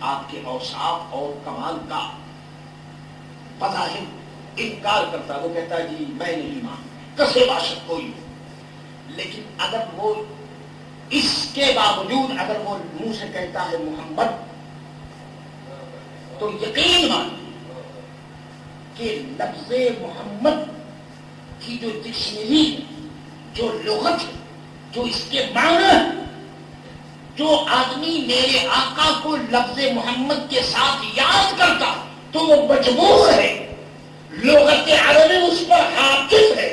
آپ کے اوصاف اور کمال کا بظاہر انکار کرتا، وہ کہتا ہے جی میں نہیں مانتا، کسے باشد کوئی ہو، لیکن اگر وہ اس کے باوجود اگر وہ منہ سے کہتا ہے محمد، تو یقین مانیے کہ لفظ محمد کی جو ڈکشنری، جو لغت، جو اس کے معنی، جو آدمی میرے آقا کو لفظ محمد کے ساتھ یاد کرتا تو وہ مجبور ہے، لغت عربی اس پر حاکم ہے،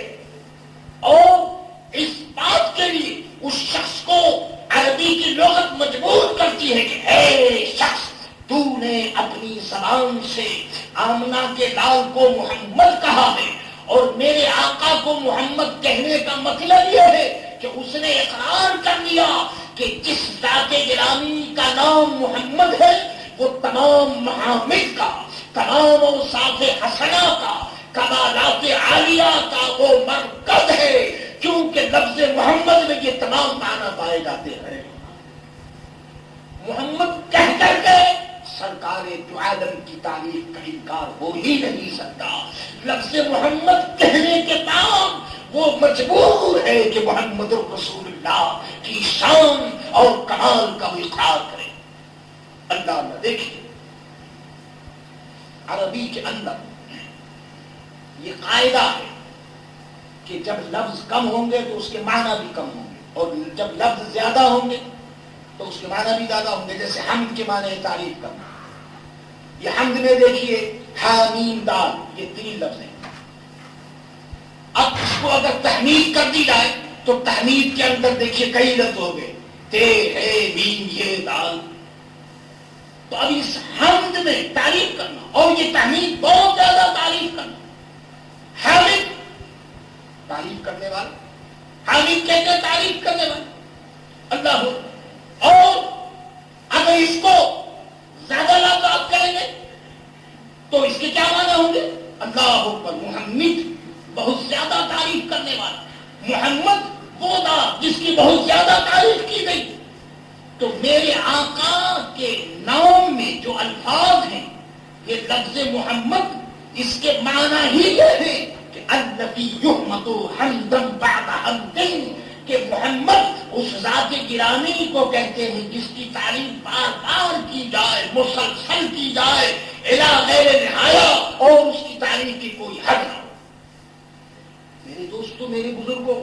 اور اس بات کے لیے اس شخص کو عربی کی لغت مجبور کرتی ہے کہ اے شخص، تو نے اپنی زبان سے آمنہ کے لال کو محمد کہا ہے، اور میرے آقا کو محمد کہنے کا مطلب یہ ہے کہ اس نے اقرار کر لیا کہ جس ذات گرامی کا نام محمد ہے وہ تمام محامد کا، تمام اوصاف حسنہ کا، کمالات عالیہ کا وہ مرکز ہے، کیونکہ لفظ محمد میں یہ تمام معنی پائے جاتے ہیں۔ محمد کہہ کر کے سرکار دو عالم کی تعریف کا انکار ہو ہی نہیں سکتا۔ لفظ محمد کہنے کے بعد وہ مجبور ہے کہ محمد رسول اللہ کی شان اور کمال کا اقرار کرے۔ اللہ اللہ دیکھیے، عربی کے اندر یہ قاعدہ ہے کہ جب لفظ کم ہوں گے تو اس کے معنی بھی کم ہوں گے، اور جب لفظ زیادہ ہوں گے تو اس کے معنی بھی زیادہ ہوں گے۔ جیسے حمد کے معنی ہے تعریف کرنا، یہ حمد میں دیکھیے حامیم دال، یہ تین لفظ ہیں۔ اب اس کو اگر تحمید کر دی جائے تو تحمید کے اندر دیکھیے کئی لفظ ہو گئے، تے ہے میم یہ دال۔ تو اب اس حمد میں تعریف کرنا، اور یہ تحمید بہت زیادہ تعریف کرنا، حامد تعریف کرنے والا، حامد کہتے ہیں تعریف کرنے والا، اللہ ہو۔ اور اگر اس کو زیادہ لفظ آپ کریں گے تو اس کے کیا معنی ہوں گے؟ اللہ اکبر، محمد بہت زیادہ تعریف کرنے والا، محمد وہ ذات جس کی بہت زیادہ تعریف کی گئی۔ تو میرے آقا کے نام میں جو الفاظ ہیں، یہ لفظ محمد، اس کے معنی ہی یہ ہے کہ الذی یحمد حمدا بعد حمد، کہ محمد اس ذات گرامی کو کہتے ہیں جس کی تعریف بار بار کی جائے، مسلسل کی جائے، الی غیر نہایہ، اور اس کی تعریف کی کوئی حد نہ ہو۔ میرے دوستو، میرے بزرگوں،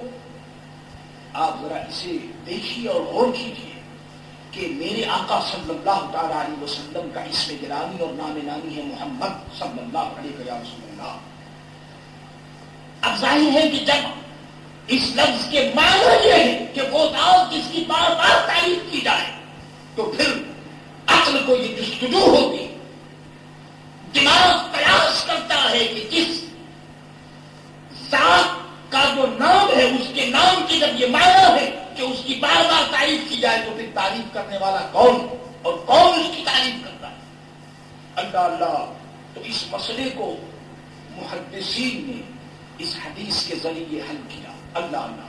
آپ ذرا اسے دیکھیے اور غور کیجیے کہ میرے آقا صلی اللہ تعالی علیہ وسلم کا اسم گرامی اور نام نامی ہے محمد صلی اللہ علیہ یا رسول اللہ۔ اب ظاہر ہے کہ جب اس لفظ کے معنی یہ ہے کہ وہ ذات جس کی بار بار تعریف کی جائے، تو پھر عقل کو یہ جستجو ہوتی، دماغ قیاس کرتا ہے کہ جس ذات کا جو نام ہے، اس کے نام کی جب یہ معنی ہے کہ اس کی بار بار تعریف کی جائے، تو پھر تعریف کرنے والا کون، اور کون اس کی تعریف کرتا ہے؟ اللہ اللہ۔ تو اس مسئلے کو محدثین نے اس حدیث کے ذریعے حل کیا، اللہ اللہ۔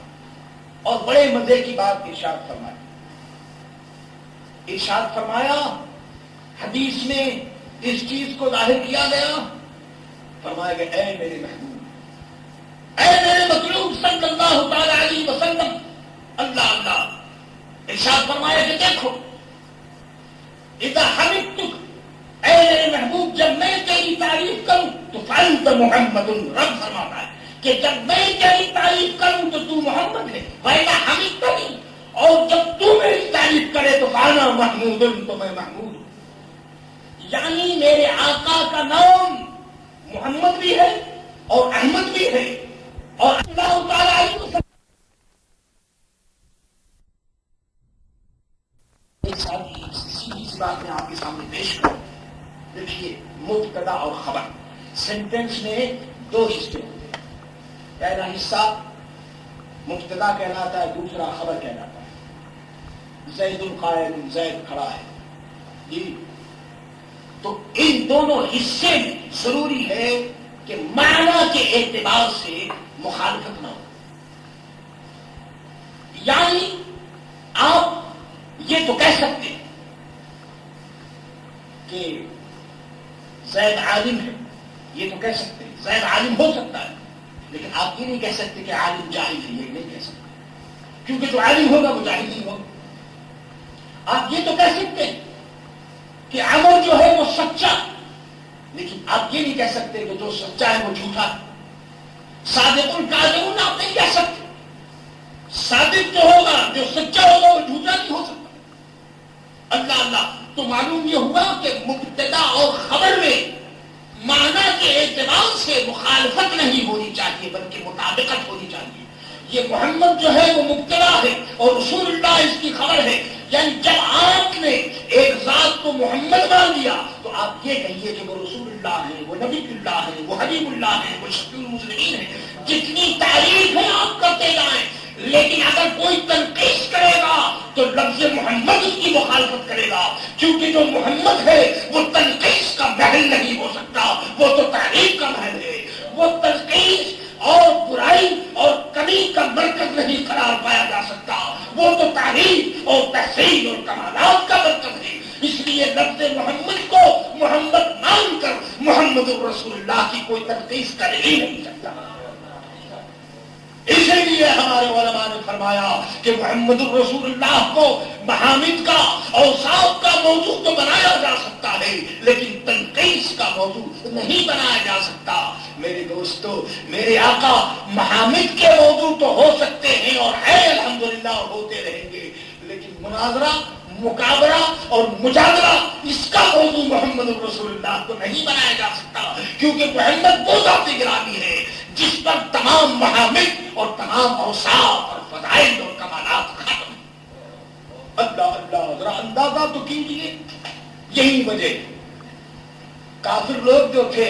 اور بڑے مزے کی بات ارشاد فرمائی، ارشاد فرمایا حدیث میں اس چیز کو ظاہر کیا گیا، فرمایا کہ اے میرے محبوب، اے میرے مطلوب صلی اللہ تعالی علیہ وسلم، اللہ اللہ، ارشاد فرمایا کہ دیکھو، اذا حمدتک، اے میرے محبوب، جب میں تیری تعریف کروں تو فانت محمد، رب فرماتا ہے کہ جب میں تیری تعریف کروں تو تو محمد ہے، وَإِذَا حَمِدْتَنِي، اور جب تو میری تعریف کرے تو فَأَنَا مَحْمُودٌ، تو میں محمود ہوں۔ یعنی میرے آقا کا نام محمد بھی ہے اور احمد بھی ہے، اور اللہ تعالیٰ علیہ وسلم سیدھی سی بات میں آپ کے سامنے پیش کروں۔ دیکھیے، مبتدا اور خبر سینٹینس میں دو حصے ہوتے ہیں، پہلا حصہ مبتدا کہلاتا ہے، دوسرا خبر کہلاتا ہے۔ زید قائم، زید کھڑا ہے، جی۔ تو ان دونوں حصے میں ضروری ہے کہ معنی کے اعتبار سے مخالفت نہ ہو۔ یعنی آپ یہ تو کہہ سکتے ہیں کہ زید عالم ہے، یہ تو کہہ سکتے ہیں، زید عالم ہو سکتا ہے، لیکن آپ یہ نہیں کہہ سکتے کہ عالم جاہل ہے، یہ نہیں کہہ سکتے، کیونکہ جو عالم ہوگا وہ جاہل نہیں ہوگا۔ آپ یہ تو کہہ سکتے ہیں کہ عمر جو ہے وہ سچا، لیکن آپ یہ نہیں کہہ سکتے کہ جو سچا ہے وہ جھوٹا ہے۔ صادق الکاذب آپ نہیں کہہ سکتے، صادق جو ہوگا، جو سچا ہوگا وہ جھوٹا نہیں ہو سکتا۔ اللہ اللہ، تو معلوم یہ ہوا کہ مبتدا اور خبر میں معنی کے اعتبار سے مخالفت نہیں ہونی چاہیے بلکہ مطابقت ہونی چاہیے۔ یہ محمد جو ہے وہ مبتدا ہے اور رسول اللہ اس کی خبر ہے، یعنی جب آپ نے ایک ذات کو محمد مان لیا تو آپ یہ کہیے کہ وہ رسول اللہ ہے، وہ نبی اللہ ہے، وہ حبیب اللہ ہے، وہ شفیع المذنبین ہے۔ جتنی تعریف ہے آپ کرتے جائیں، لیکن اگر کوئی تنقید کرے گا تو لفظ محمد اس کی مخالفت کرے گا، کیونکہ جو محمد ہے وہ تنقید کا محل نہیں ہو سکتا، وہ تو تعریف کا محل ہے۔ وہ تنقید اور برائی اور کمی کا مرکز نہیں قرار پایا جا سکتا، وہ تو تعریف اور تحسین اور کمالات کا مرکز ہے۔ اس لیے لفظ محمد کو محمد مان کر محمد الرسول اللہ کی کوئی تنقید کر ہی نہیں سکتا۔ اسی لیے ہمارے علماء نے فرمایا کہ محمد الرسول اللہ کو محامد کا اوصاف کا موضوع تو بنایا جا سکتا ہے، لیکن تنقید کا موضوع نہیں بنایا جا سکتا۔ میرے دوستو، میرے آقا محامد کے موضوع تو ہو سکتے ہیں اور ہے الحمدللہ اور ہوتے رہیں گے، لیکن مناظرہ، مقابلہ اور مجادلہ اس کا موضوع محمد الرسول اللہ کو نہیں بنایا جا سکتا، کیونکہ محمد وہ ذات گرامی ہے جس پر تمام محامد اور تمام اوصاف اور فضائل اور کمالات ختم۔ اللہ اللہ، ذرا اندازہ تو کیجیے۔ یہی وجہ کافر لوگ جو تھے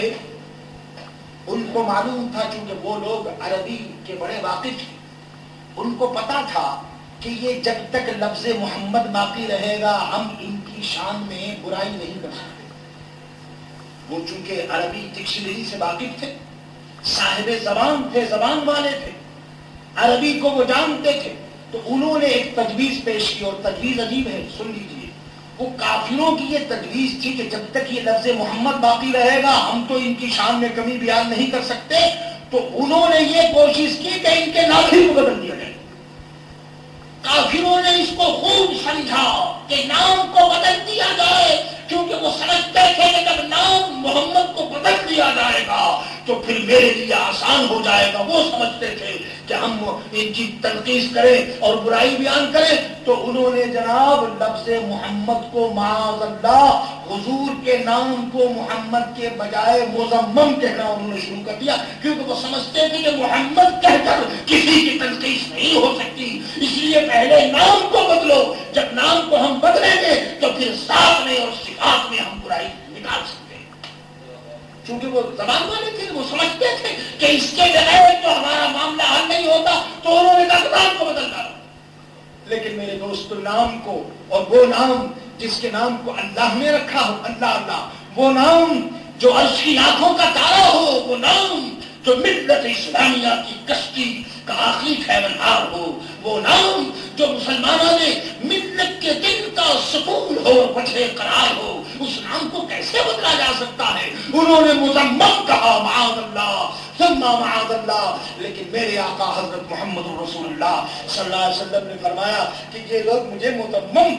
ان کو معلوم تھا، کیونکہ وہ لوگ عربی کے بڑے واقف تھے، ان کو پتا تھا کہ یہ جب تک لفظ محمد باقی رہے گا ہم ان کی شان میں برائی نہیں کر سکتے۔ وہ چونکہ عربی ڈکشنری سے واقف تھے، صاحب زبان تھے، زبان والے تھے، عربی کو وہ جانتے تھے، تو انہوں نے ایک تجویز پیش کی، اور تجویز عجیب ہے، سن لیجیے۔ وہ کافروں کی یہ تجویز تھی کہ جب تک یہ لفظ محمد باقی رہے گا ہم تو ان کی شان میں کمی بیان نہیں کر سکتے، تو انہوں نے یہ کوشش کی کہ ان کے نام ہی کو بدل دیا جائے۔ کافروں نے اس کو خوب سمجھا کہ نام کو بدل دیا جائے، کیونکہ وہ سمجھتے تھے کہ جب نام محمد کو بدل دیا جائے گا تو پھر میرے لیے آسان ہو جائے گا۔ وہ سمجھتے تھے کہ ہم ان کی تنقید کریں اور برائی بیان کریں، تو انہوں نے جناب لفظ محمد کو معاذ اللہ حضور کے نام کو محمد کے بجائے مزمم کہنا انہوں نے شروع کر دیا، کیونکہ وہ سمجھتے تھے کہ محمد کہہ کر کسی کی تنقید نہیں ہو سکتی، اس لیے پہلے نام کو بدلو، جب نام کو ہم بدلیں گے تو پھر ذات میں اور صفات میں ہم برائی نکال سکتے ہیں۔ چونکہ وہ زبان والے تھے، وہ سمجھتے تھے کہ اس کے بغیر تو ہمارا معاملہ حل نہیں ہوتا، تو انہوں نے کہا نام کو بدل ڈالا۔ لیکن میرے دوست، نام کو، اور وہ نام جس کے نام کو اللہ نے رکھا ہو، اللہ اللہ، وہ نام جو عرش کی آنکھوں کا تارا ہو، وہ نام جو ملت اسلامیہ کی کشتی کا آخری خیمنہار ہو، وہ نام جو مسلمانوں نے ملت کے دل کا سکون ہو، وجہ قرار ہو، اس نام کو کیسے بدلا جا سکتا ہے؟ انہوں نے مزمم کہا، معاذ اللہ ثم معاذ اللہ۔ لیکن میرے آقا حضرت محمد رسول اللہ صلی اللہ علیہ وسلم نے فرمایا کہ یہ لوگ مجھے مزمم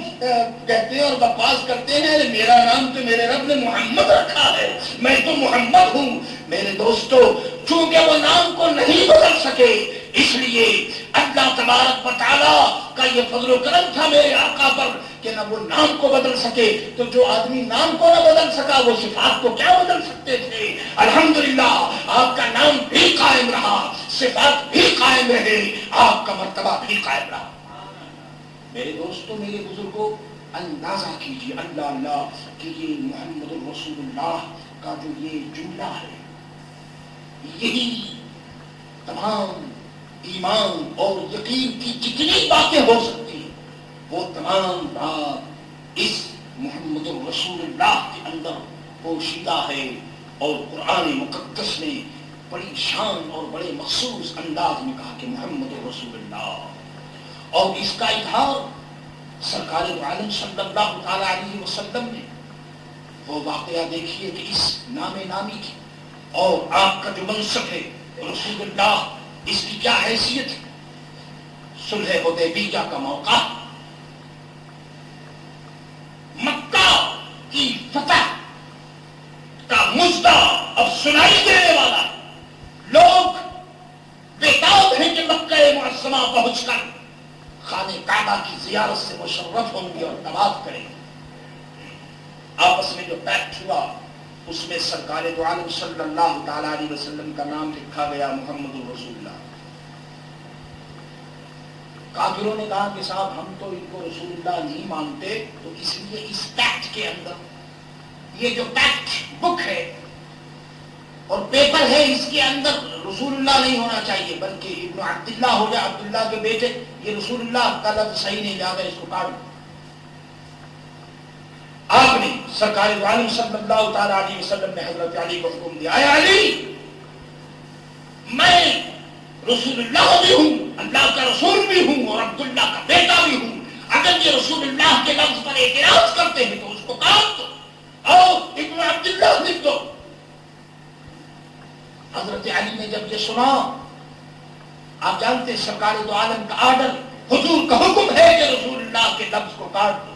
کہتے ہیں اور بکواس کرتے ہیں، میرا نام تو میرے رب نے محمد رکھا ہے، میں تو محمد ہوں۔ میرے دوستو، چونکہ وہ نام کو نہیں بدل سکے، اس لیے اللہ تبارک و تعالیٰ کا یہ فضل و کرم تھا میرے آقا پر کہ نہ وہ نام کو بدل سکے، تو جو آدمی نام کو نہ بدل سکا وہ صفات کو کیا بدل سکتے تھے؟ الحمدللہ آپ کا نام بھی قائم رہا، صفات بھی قائم رہے، آپ کا مرتبہ بھی قائم رہا۔ میرے دوستو، میرے بزرگوں، اندازہ کیجیے اللہ اللہ کہ یہ محمد الرسول اللہ کا جو یہ جملہ ہے، یہی تمام ایمان اور یقین کی جتنی باتیں ہو سکتی ہیں وہ تمام بات اس محمد الرسول اللہ کے اندر پوشیدہ ہے، اور قرآن مقدس نے بڑی شان اور بڑے مخصوص انداز میں کہا کہ محمد الرسول اللہ، اور اس کا اظہار سرکار دو عالم صلی اللہ تعالی علیہ وسلم نے وہ واقعہ دیکھیے کہ اس نام نامی کی اور آپ کا جو منصب ہے رسول اللہ، اس کی کیا حیثیت ہے۔ صلح حدیبیہ کا موقع، مکہ کی فتح کا مژدہ اب سنائی دینے والا، لوگ بےتاب ہیں کہ مکہ معظمہ پہنچ کر خانہ کعبہ کی زیارت سے مشرف ہوں گے اور طواف کریں گے۔ آپس میں جو پیکٹ ہوا اس میں سرکار دو عالم صلی اللہ تعالی علیہ وسلم کا نام لکھا گیا، محمد رسول اللہ۔ کافروں نے کہا کہ صاحب ہم تو ان کو رسول اللہ نہیں مانتے، تو اس لیے اس پیکٹ کے اندر، یہ جو پیکٹ بک ہے اور پیپر ہے، اس کے اندر رسول اللہ نہیں ہونا چاہیے بلکہ ابن عبداللہ ہو جائے، عبداللہ کے بیٹے، یہ رسول اللہ کا لفظ صحیح نہیں جاتا، اس کو کاٹ دو۔ آپ نے سرکار دو عالم صلی اللہ تعالی علیہ وسلم نے حضرت علی کو حکم دیا، اے علی، میں رسول اللہ بھی ہوں، اللہ کا رسول بھی ہوں اور عبداللہ کا بیٹا بھی ہوں، اگر یہ رسول اللہ کے لفظ پر اعتراض کرتے ہیں تو اس کو کاٹ دو اور ابن عبداللہ لکھ دو۔ حضرت علی نے جب یہ سنا، آپ جانتے سرکار دو عالم کا آرڈر، حضور کا حکم ہے کہ رسول اللہ کے لفظ کو کاٹ دو،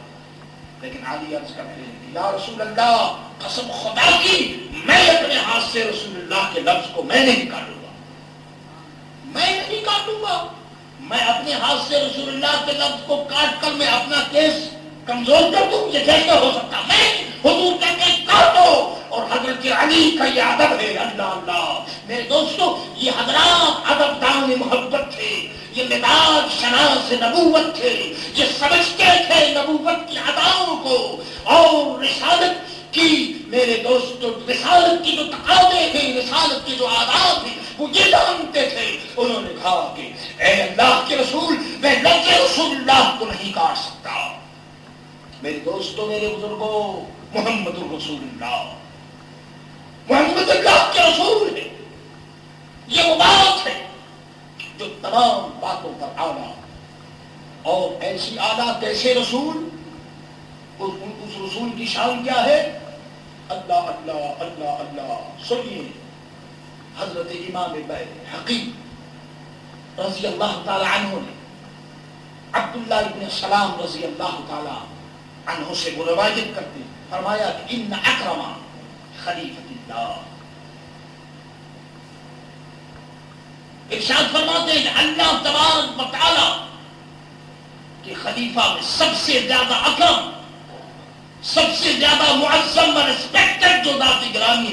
لیکن علی عرض کرتے ہیں یا رسول اللہ، قسم خدا کی میں اپنے ہاتھ سے رسول اللہ کے لفظ کو میں نہیں کاٹوں گا، میں نہیں کاٹوں گا، میں اپنے ہاتھ سے رسول اللہ کے لفظ کو کاٹ کر میں اپنا کیس کمزور کر دوں، یہ کیسے ہو سکتا؟ میں حضور کہتے ہیں کاٹو، اور حضرت علی کا یہ ادب ہے۔ اللہ اللہ میرے دوستو، یہ حضرات ادب دان محبت تھے، یہ مزاج شناس نبوت تھے، یہ سمجھتے تھے نبوت کی اداؤں کو اور رسالت کی، میرے دوستو رسالت کی جو تقاضے ہیں، رسالت کے جو آداب ہیں، وہ یہ جانتے تھے۔ انہوں نے کہا کہ اے اللہ کے رسول، میں لفظ رسول اللہ کو نہیں کاٹ سکتا۔ میرے دوستو، میرے بزرگوں، محمد رسول اللہ، محمد اللہ کے رسول ہے، یہ وہ بات ہے جو تمام باتوں پر اعلیٰ، اور ایسی اعلیٰ کیسے رسول، اس رسول کی شان کیا ہے؟ اللہ اللہ اللہ اللہ۔ سنیے حضرت امام حقیق رضی اللہ تعالی عنہ نے عبداللہ ابن سلام رضی اللہ تعالی عنہ سے وہ روایت کرتے ہیں، فرمایا کہ ان اکرم خلیفۃ اللہ، ارشاد فرماتے ہیں اللہ تبارک و تعالی کہ خلیفہ میں سب سے زیادہ اکرم، سب سے زیادہ معظم و رسپیکٹڈ جو ذات گرامی